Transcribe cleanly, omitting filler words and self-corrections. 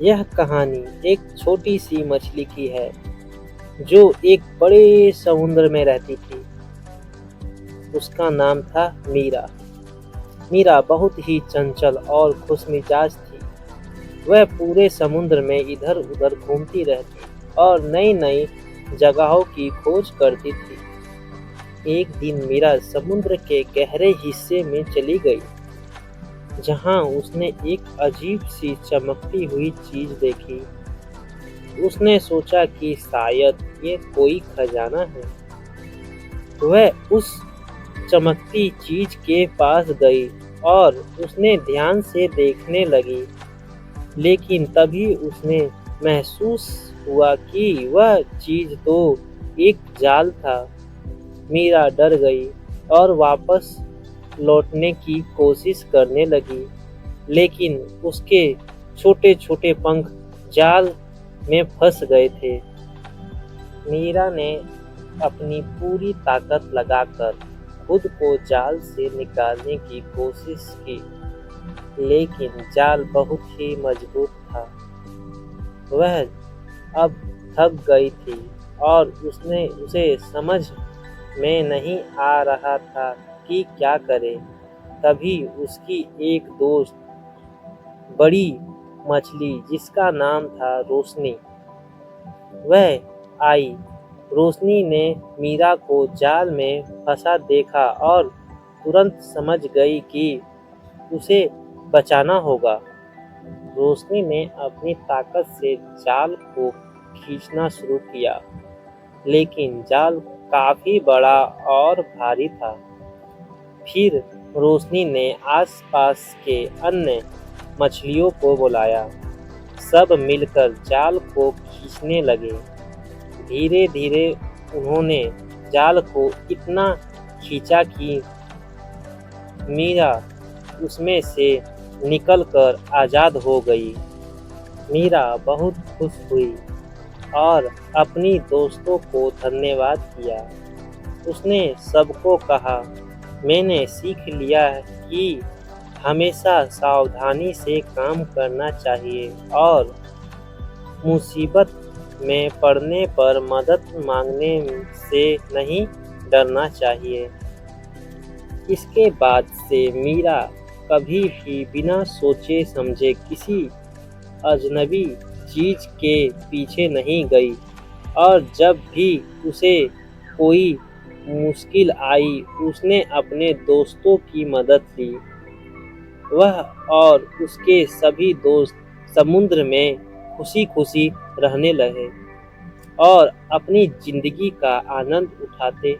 यह कहानी एक छोटी सी मछली की है जो एक बड़े समुद्र में रहती थी। उसका नाम था मीरा। मीरा बहुत ही चंचल और खुशमिजाज थी। वह पूरे समुद्र में इधर-उधर घूमती रहती और नई-नई जगहों की खोज करती थी। एक दिन मीरा समुद्र के गहरे हिस्से में चली गई, जहां उसने एक अजीब सी चमकती हुई चीज देखी। उसने सोचा कि शायद ये कोई खजाना है। वह उस चमकती चीज के पास गई और उसने ध्यान से देखने लगी, लेकिन तभी उसने महसूस हुआ कि वह चीज तो एक जाल था। मीरा डर गई और वापस लौटने की कोशिश करने लगी, लेकिन उसके छोटे-छोटे पंख जाल में फंस गए थे। मीरा ने अपनी पूरी ताकत लगाकर खुद को जाल से निकालने की कोशिश की, लेकिन जाल बहुत ही मजबूत था। वह अब थक गई थी और उसे समझ में नहीं आ रहा था कि क्या करे। तभी उसकी एक दोस्त, बड़ी मछली जिसका नाम था रोशनी, वह आई। रोशनी ने मीरा को जाल में फंसा देखा और तुरंत समझ गई कि उसे बचाना होगा। रोशनी ने अपनी ताकत से जाल को खींचना शुरू किया, लेकिन जाल काफी बड़ा और भारी था। फिर रोशनी ने आसपास के अन्य मछलियों को बुलाया। सब मिलकर जाल को खींचने लगे। धीरे-धीरे उन्होंने जाल को इतना खींचा कि मीरा उसमें से निकलकर आज़ाद हो गई। मीरा बहुत खुश हुई और अपनी दोस्तों को धन्यवाद किया। उसने सबको कहा, मैंने सीख लिया है कि हमेशा सावधानी से काम करना चाहिए और मुसीबत में पड़ने पर मदद मांगने से नहीं डरना चाहिए। इसके बाद से मीरा कभी भी बिना सोचे समझे किसी अजनबी चीज के पीछे नहीं गई और जब भी उसे कोई मुश्किल आई, उसने अपने दोस्तों की मदद ली। वह और उसके सभी दोस्त समुद्र में खुशी-खुशी रहने लगे और अपनी जिंदगी का आनंद उठाते